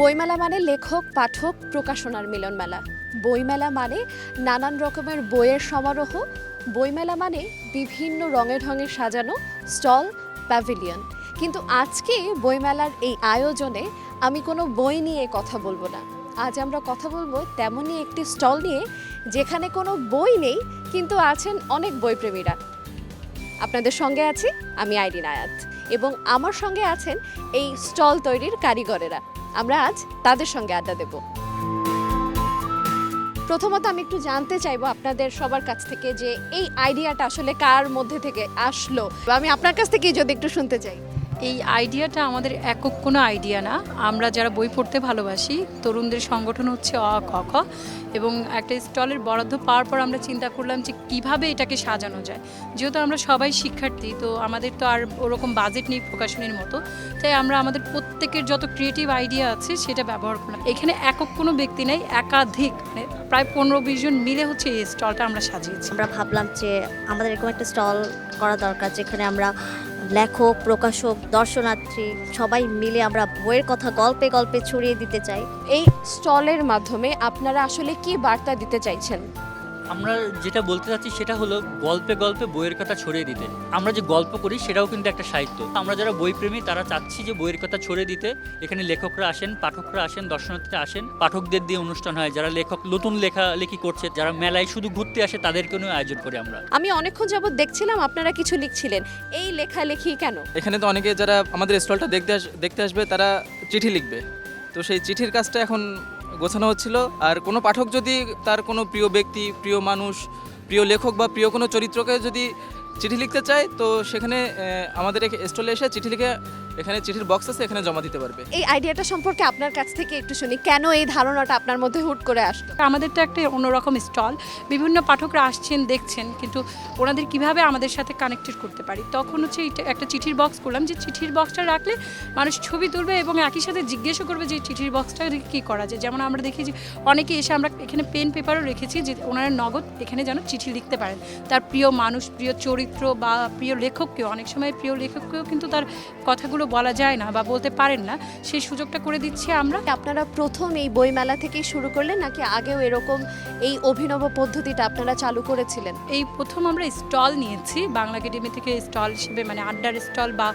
বইমেলা মানে লেখক পাঠক প্রকাশনার মিলন মেলা। বইমেলা মানে নানান রকমের বইয়ের সমারোহ। বইমেলা মানে বিভিন্ন রঙে ঢঙে সাজানো স্টল, প্যাভিলিয়ন। কিন্তু আজকে বইমেলার এই আয়োজনে আমি কোনো বই নিয়ে কথা বলবো না। আজ আমরা কথা বলবো তেমনই একটি স্টল নিয়ে, যেখানে কোনো বই নেই কিন্তু আছেন অনেক বইপ্রেমীরা। আপনাদের সঙ্গে আছি আমি আইরিন আয়াত, এবং আমার সঙ্গে আছেন এই স্টল তৈরির কারিগরেরা। আমরা আজ তাদের সঙ্গে আড্ডা দেব। প্রথমত আমি একটু জানতে চাইবো আপনাদের সবার কাছ থেকে যে এই আইডিয়াটা আসলে কার মধ্যে থেকে আসলো। আমি আপনার কাছ থেকেই যদি একটু শুনতে চাই। এই আইডিয়াটা আমাদের একক কোনো আইডিয়া না। আমরা যারা বই পড়তে ভালোবাসি, তরুণদের সংগঠন হচ্ছে অ ক খ, এবং একটা স্টলের বরাদ্দ পাওয়ার পর আমরা চিন্তা করলাম যে কিভাবে এটাকে সাজানো যায়। যেহেতু আমরা সবাই শিক্ষার্থী, তো আমাদের তো আর ওরকম বাজেট নেই প্রকাশনীর মতো, তাই আমরা আমাদের প্রত্যেকের যত ক্রিয়েটিভ আইডিয়া আছে সেটা ব্যবহার করলাম। এখানে একক কোনো ব্যক্তি নেই, একাধিক মানে প্রায় 15-20 জন মিলে হচ্ছে এই স্টলটা আমরা সাজিয়েছি। আমরা ভাবলাম যে আমাদের এরকম একটা স্টল করা দরকার, যেখানে আমরা লেখক, প্রকাশক, দর্শনার্থী সবাই মিলে আমরা বইয়ের কথা গল্পে গল্পে ছড়িয়ে দিতে চাই। এই স্টলের মাধ্যমে আপনারা আসলে কি বার্তা দিতে চাইছেন? আমরা যেটা বলতে চাচ্ছি সেটা হলো গল্পে গল্পে বইয়ের কথা ছড়িয়ে দিতে। আমরা যে গল্প করি সেটাও কিন্তু একটা সাহিত্য। আমরা যারা বইপ্রেমী তারা চাচ্ছি যে বইয়ের কথা ছড়িয়ে দিতে। এখানে লেখকরা আসেন, পাঠকরা আসেন, দর্শনার্থীরা আসেন, পাঠকদের দিয়ে অনুষ্ঠান হয়। যারা লেখক নতুন লেখালেখি করছে, যারা মেলায় শুধু ঘুরতে আসে, তাদেরকে নিয়ে আয়োজন করি আমরা। আমি অনেকক্ষণ যাবত দেখছিলাম আপনারা কিছু লিখছিলেন। এই লেখালেখি কেন? এখানে তো অনেকে যারা আমাদের স্টলটা দেখতে আসবে তারা চিঠি লিখবে, তো সেই চিঠির কাজটা এখন গোছানো হচ্ছিল। আর কোনো পাঠক যদি তার কোনো প্রিয় ব্যক্তি, প্রিয় মানুষ, প্রিয় লেখক বা প্রিয় কোনো চরিত্রকে যদি চিঠি লিখতে চায়, তো সেখানে আমাদের স্টলে এসে চিঠি লিখে, এখানে চিঠির বক্স আছে, এখানে জমা দিতে পারবে। এই আইডিয়াটা সম্পর্কে আপনার কাছ থেকে একটু শুনি, কেন এই ধারণাটা আপনার মধ্যে হুট করে আসলো? আমাদের তো একটা অন্যরকম স্টল, বিভিন্ন পাঠকরা আসছেন দেখছেন, কিন্তু ওনাদের কিভাবে আমাদের সাথে কানেক্টেড করতে পারি, তখন হচ্ছে একটা চিঠির বক্স করলাম, যে চিঠির বক্সটা রাখলে মানুষ ছবি তুলবে এবং একই সাথে জিজ্ঞেসও করবে যে চিঠির বক্সটা কী করা যায়। যেমন আমরা দেখি যে অনেকে এসে, আমরা এখানে পেন পেপারও রেখেছি যে ওনারা নগদ এখানে যেন চিঠি লিখতে পারেন তার প্রিয় মানুষ, প্রিয় চরিত্র বা প্রিয় লেখককেও। অনেক সময় প্রিয় লেখককেও কিন্তু তার কথাগুলো বলা যায় না বা বলতে পারেন না, সেই সুযোগটা করে দিচ্ছি আমরা। আপনারা প্রথম এই বইমেলা থেকেই শুরু করলেন, নাকি আগেও এরকম এই অভিনব পদ্ধতিটা আপনারা চালু করেছিলেন? এই প্রথম আমরা স্টল নিয়েছি বাংলা একাডেমি থেকে, স্টল হিসেবে মানে আড্ডার স্টল বা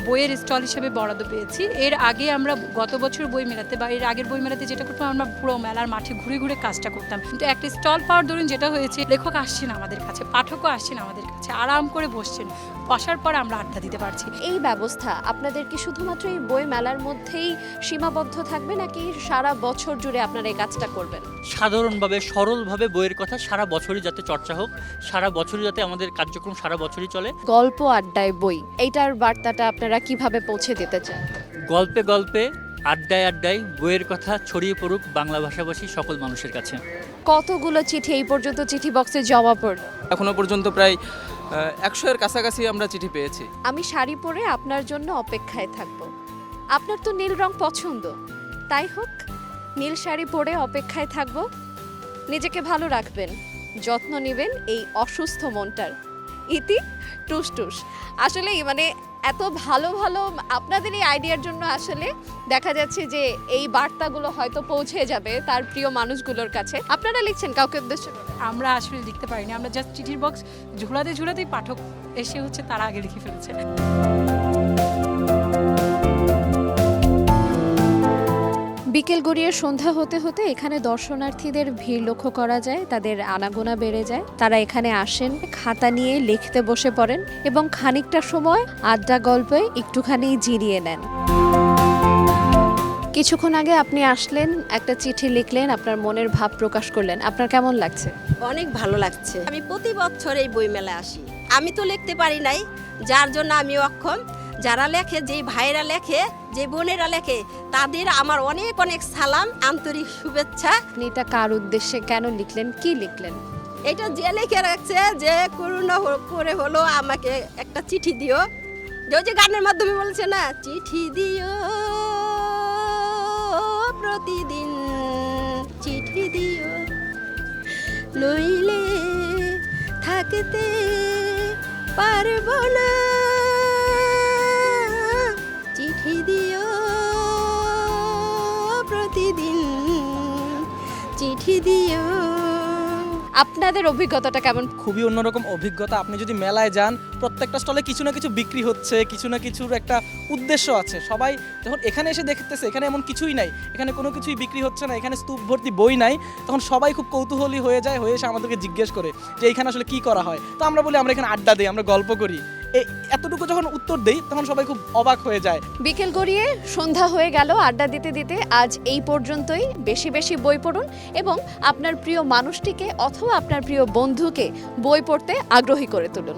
বইয়ের স্টল হিসেবে বরাদ্দ পেয়েছি। এর আগে আমরা গত বছর বই মেলাতে বা এর আগের বই মেলাতে যেটা করতাম, আমরা পুরো মেলার মাঠে ঘুরে ঘুরে কাজটা করতাম। কিন্তু একটা স্টল পাওয়ার দরুন যেটা হয়েছে, লেখক আসছেন আমাদের কাছে, পাঠকও আসছেন আমাদের কাছে, আরাম করে বসছেন, বসার পর আমরা আড্ডা দিতে পারছি। এই ব্যবস্থা আপনাদের কি শুধুমাত্র এই বই মেলার মধ্যেই সীমাবদ্ধ থাকবে, নাকি সারা বছর জুড়ে আপনারা এই কাজটা করবেন? সাধারণভাবে সরলভাবে বইয়ের কথা সারা বছরই যাতে চর্চা হোক, সারা বছরই যাতে আমাদের কার্যক্রম সারা বছরই চলে। গল্প আড্ডায় বই, এইটার বার্তাটা আপনারা কিভাবে পৌঁছে দিতে চান? গল্পে গল্পে আড্ডায় আড্ডায় বইয়ের কথা ছড়িয়ে পড়ুক বাংলা ভাষাভাষী সকল মানুষের কাছে। কতগুলো চিঠি এই পর্যন্ত চিঠি বক্সে জমা পড়ল? এখনো পর্যন্ত প্রায় 100-এর কাছাকাছি আমরা চিঠি পেয়েছি। আমি শাড়ি পরে আপনার জন্য অপেক্ষায় থাকব। আপনার তো নীল রং পছন্দ, তাই হোক, নীল শাড়ি পরে অপেক্ষায় থাকব। নিজেকে ভালো রাখবেন, যত্ন নেবেন এই অসুস্থ মনটার। ইতি টুস টুস। আসলে মানে এত ভালো ভালো আপনাদের এই আইডিয়ার জন্য আসলে দেখা যাচ্ছে যে এই বার্তাগুলো হয়তো পৌঁছে যাবে তার প্রিয় মানুষগুলোর কাছে। আপনারা লিখছেন কাউকে উদ্দেশ্য করে? আমরা আসলে লিখতে পারিনি, আমরা জাস্ট চিঠির বক্স ঝুলাতেই পাঠক এসে হচ্ছে তারা আগে লিখে ফেলেছে। বিকেল গড়িয়ে সন্ধ্যা হতে হতে এখানে দর্শনার্থীদের ভিড় লক্ষ্য করা যায়, তাদের আনাগোনা বেড়ে যায়। তারা এখানে আসেন, খাতা নিয়ে লিখতে বসে পড়েন এবং খানিকটা সময় আড্ডা গল্পে একটুখানি জিরিয়ে নেন। কিছুক্ষণ আগে আপনি আসলেন, একটা চিঠি লিখলেন, আপনার মনের ভাব প্রকাশ করলেন। আপনার কেমন লাগছে? অনেক ভালো লাগছে। আমি প্রতি বছর এই বই মেলায় আসি। আমি তো লিখতে পারি নাই, যার জন্য আমি অক্ষম। যারা লেখে, যেই ভাইরা লেখে, যে বোনেরা লেখে, তাদের আমার অনেক অনেক সালাম, আন্তরিক শুভেচ্ছা। আপনি এটা কার উদ্দেশ্যে কেন লিখলেন, কি লিখলেন? এটা যে লিখে রাখছে যে করুণা করে হলো আমাকে একটা চিঠি দিও। যে গানের মাধ্যমে বলছে না, চিঠি দিও প্রতিদিন, চিঠি দিও, নইলে থাকতে পারবো না, চিঠি দিও চিঠি দিও। আপনাদের অভিজ্ঞতাটা কেমন? খুবই অন্যরকম অভিজ্ঞতা। আপনি যদি মেলায় যান, প্রত্যেকটা স্টলে কিছু না কিছু বিক্রি হচ্ছে, কিছু না কিছুর একটা উদ্দেশ্য আছে। সবাই যখন এখানে এসে দেখতেছে এখানে এমন কিছুই নাই, এখানে কোনো কিছুই বিক্রি হচ্ছে না, এখানে স্তূপ ভর্তি বই নাই, তখন সবাই খুব কৌতূহলী হয়ে যায়, হয়ে এসে আমাদেরকে জিজ্ঞেস করে যে এইখানে আসলে কি করা হয়। তো আমরা বলি আমরা এখানে আড্ডা দিই, আমরা গল্প করি। এতটুকু যখন উত্তর দেই তখন সবাই খুব অবাক হয়ে যায়। বিকেল গড়িয়ে সন্ধ্যা হয়ে গেল, আড্ডা দিতে দিতে আজ এই পর্যন্তই। বেশি বেশি বই পড়ুন এবং আপনার প্রিয় মানুষটিকে অথবা আপনার প্রিয় বন্ধুকে বই পড়তে আগ্রহী করে তুলুন।